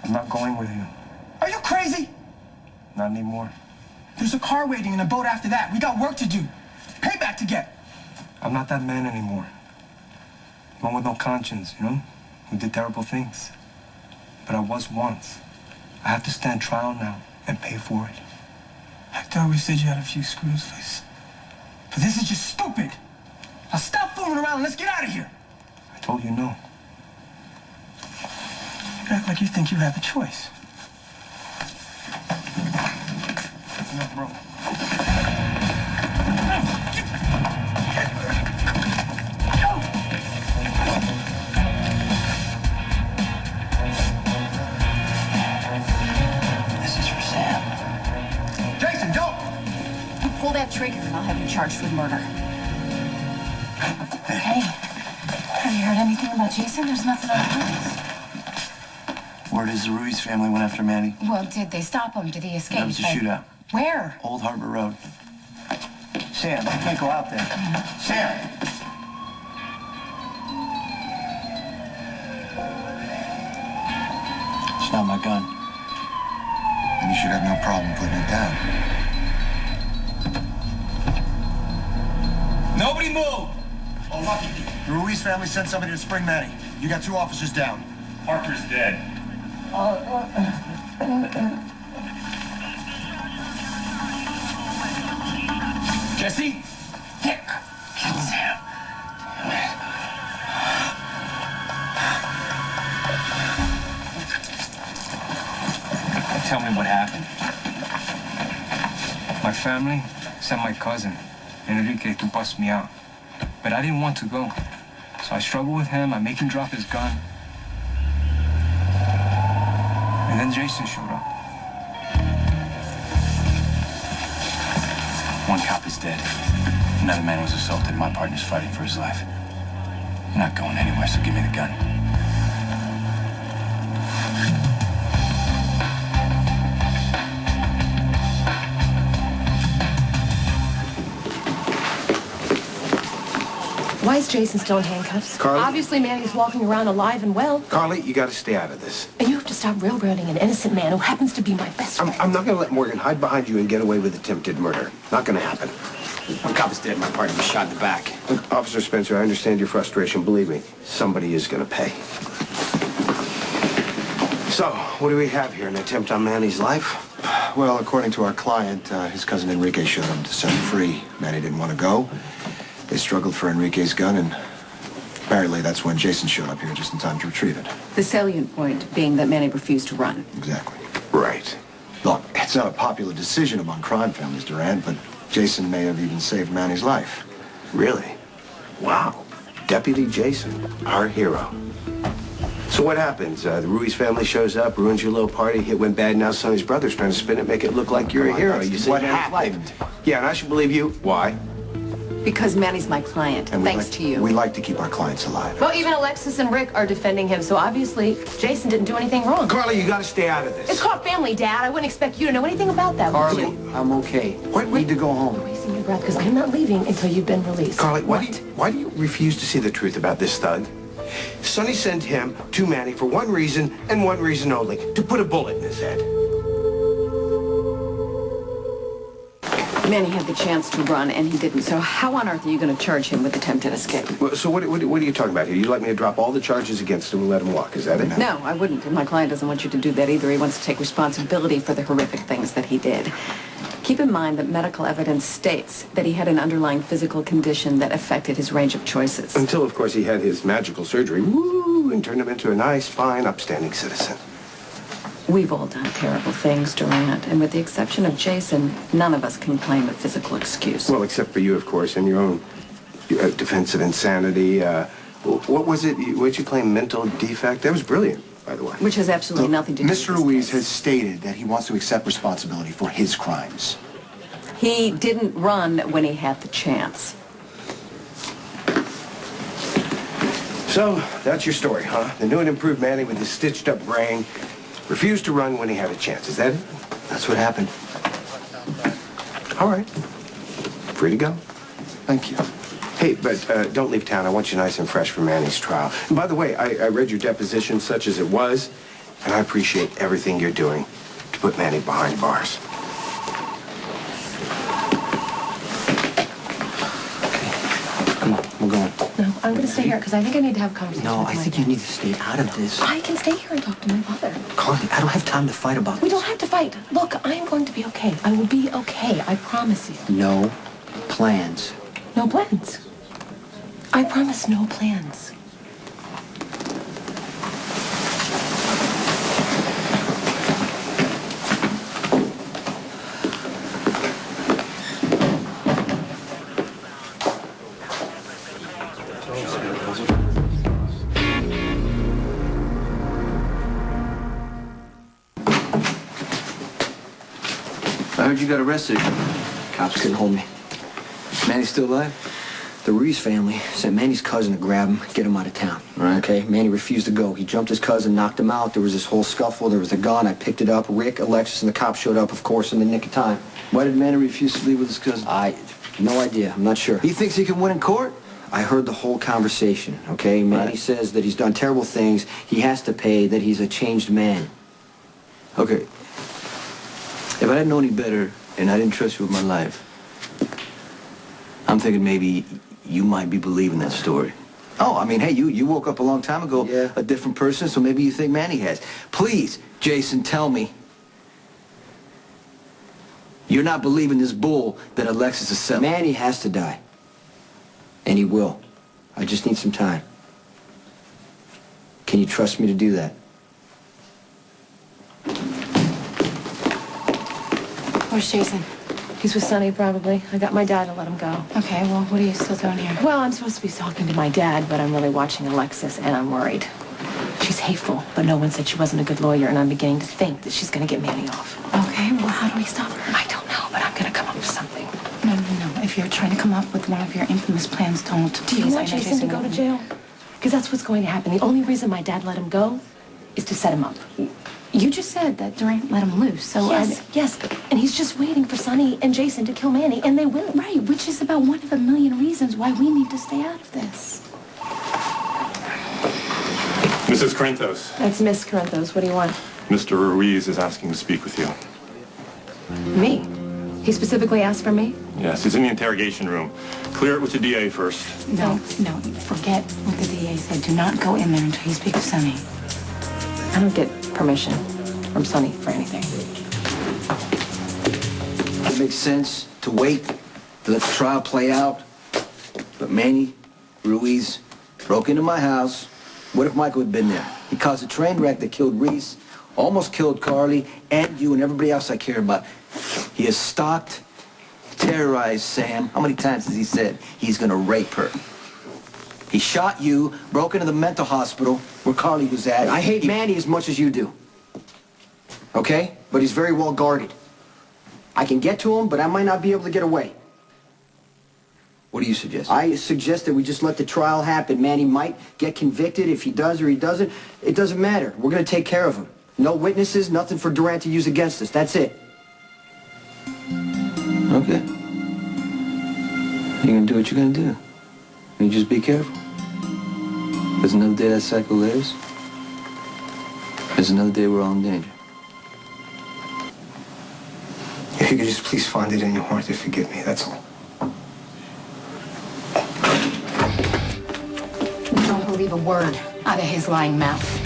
I'm not going with you. Are you crazy? Not anymore. There's a car waiting and a boat after that. We got work to do. Payback to get. I'm not that man anymore. One with no conscience, you know? Who did terrible things. But I was once. I have to stand trial now and pay for it. I thought we said you had a few screws loose. But this is just stupid. Now stop fooling around and let's get out of here. I told you no. You act like you think you have a choice. No, bro. This is for Sam. Jason, don't! You pull that trigger and I'll have you charged with murder. Hey, have you heard anything about Jason? There's nothing on the news. Word is the Ruiz family went after Manny. Well, did they stop him? Did he escape? That was a shootout. Where? Old Harbor Road. Sam, you can't go out there. Sam! It's not my gun. And you should have no problem putting it down. Nobody move! Oh, lucky. The Ruiz family sent somebody to spring Manny. You got 2 officers down. Parker's dead. Jesse? Here. Kill Sam. Tell me what happened. My family sent my cousin, Enrique, to bust me out. But I didn't want to go. So I struggled with him. I make him drop his gun. And then Jason showed up. One cop is dead. Another man was assaulted. My partner's fighting for his life. You're not going anywhere, so give me the gun. Why is Jason still in handcuffs? Carly? Obviously, Manny's walking around alive and well. Carly, you got to stay out of this. And you have to stop railroading an innocent man who happens to be my best friend. I'm not going to let Morgan hide behind you and get away with attempted murder. Not going to happen. One cop is dead. My partner was shot in the back. Look, Officer Spencer, I understand your frustration. Believe me, somebody is going to pay. So, what do we have here? An attempt on Manny's life? Well, according to our client, his cousin Enrique showed him to set him free. Manny didn't want to go. They struggled for Enrique's gun, and apparently that's when Jason showed up here just in time to retrieve it. The salient point being that Manny refused to run. Exactly. Right. Look, it's not a popular decision among crime families, Durant, but Jason may have even saved Manny's life. Really? Wow. Deputy Jason, our hero. So what happens? The Ruiz family shows up, ruins your little party, hit went bad, now Sonny's brother's trying to spin it, make it look like you're a hero. You say what Manny's life. happened? Yeah, and I should believe you. Why? Because Manny's my client, And thanks to you. We like to keep our clients alive. Well, even Alexis and Rick are defending him, so obviously Jason didn't do anything wrong. Carly, you got to stay out of this. It's called family, Dad. I wouldn't expect you to know anything about that. Carly, I'm okay. Wait, need to go home. Wasting your breath, because I'm not leaving until you've been released. Carly, why do you refuse to see the truth about this thug? Sonny sent him to Manny for one reason and one reason only, to put a bullet in his head. Manny had the chance to run, and he didn't. So how on earth are you going to charge him with attempted escape? Well, so what are you talking about here? You'd like me to drop all the charges against him and let him walk, is that it? No, I wouldn't. And my client doesn't want you to do that either. He wants to take responsibility for the horrific things that he did. Keep in mind that medical evidence states that he had an underlying physical condition that affected his range of choices. Until, of course, he had his magical surgery, woo, and turned him into a nice, fine, upstanding citizen. We've all done terrible things, Durant, and with the exception of Jason, none of us can claim a physical excuse. Well, except for you, of course, and your own defense of insanity. What was it? What'd you claim? Mental defect? That was brilliant, by the way. Which has absolutely nothing to do with Mr. this Ruiz case. has stated that he wants to accept responsibility for his crimes. He didn't run when he had the chance. So, that's your story, huh? The new and improved Manny with his stitched-up brain refused to run when he had a chance. Is that it? That's what happened. All right. Free to go. Thank you. Hey, but don't leave town. I want you nice and fresh for Manny's trial. And by the way, I read your deposition, such as it was, And I appreciate everything you're doing to put Manny behind bars. Come on, we're going. No, I'm going to stay here because I think I need to have a conversation No, with I my think dad. you need to stay out of this. I can stay here and talk to my father. Carly, I don't have time to fight about We this. don't have to fight. Look, I am going to be okay. I will be okay. I promise you. No plans. No plans. I promise no plans. I heard you got arrested. Cops couldn't hold me. Manny's still alive? The Ruiz family sent Manny's cousin to grab him, get him out of town. Right. Okay? Manny refused to go. He jumped his cousin, knocked him out. There was this whole scuffle. There was a gun. I picked it up. Rick, Alexis, and the cops showed up, of course, in the nick of time. Why did Manny refuse to leave with his cousin? No idea. I'm not sure. He thinks he can win in court? I heard the whole conversation, okay? Manny Right. says that he's done terrible things. He has to pay, that he's a changed man. Okay. If I didn't know any better and I didn't trust you with my life, I'm thinking maybe you might be believing that story. Oh, I mean, hey, you woke up a long time ago, Yeah. a different person, so maybe you think Manny has. Please, Jason, tell me. You're not believing this bull that Alexis is selling. Manny has to die. And he will. I just need some time. Can you trust me to do that? Where's Jason? He's with Sonny, probably. I got my dad to let him go. Okay, well, what are you still doing here? Well, I'm supposed to be talking to my dad, but I'm really watching Alexis, and I'm worried. She's hateful, but no one said she wasn't a good lawyer, and I'm beginning to think that she's going to get Manny off. Okay, well, how do we stop her? I don't know, but I'm going to come up with something. No. If you're trying to come up with one of your infamous plans, don't. Do you Please, want I know Jason to go to jail? Because that's what's going to happen. The only reason my dad let him go is to set him up. You just said that Durant let him loose, so Yes. And he's just waiting for Sonny and Jason to kill Manny, and they will. Right, which is about one of a million reasons why we need to stay out of this. Mrs. Corinthos, That's Miss Corinthos. What do you want? Mr. Ruiz is asking to speak with you. Me? He specifically asked for me? Yes, he's in the interrogation room. Clear it with the DA first. No, forget what the DA said. Do not go in there until you speak with Sonny. I don't get permission from Sonny for anything. It makes sense to wait, to let the trial play out. But Manny Ruiz broke into my house. What if Michael had been there? He caused a train wreck that killed Reese, almost killed Carly, and you and everybody else I care about. He has stalked, terrorized Sam. How many times has he said he's gonna rape her? He shot you, broke into the mental hospital where Carly was at. I hate Manny as much as you do. Okay? But he's very well guarded. I can get to him, but I might not be able to get away. What do you suggest? I suggest that we just let the trial happen. Manny might get convicted. If he does or he doesn't, it doesn't matter. We're going to take care of him. No witnesses, nothing for Durant to use against us. That's it. Okay. You're gonna do what you're gonna do. You just be careful. There's another day that cycle lives. There's another day we're all in danger. If you could just please find it in your heart to forgive me, that's all. Don't believe a word out of his lying mouth.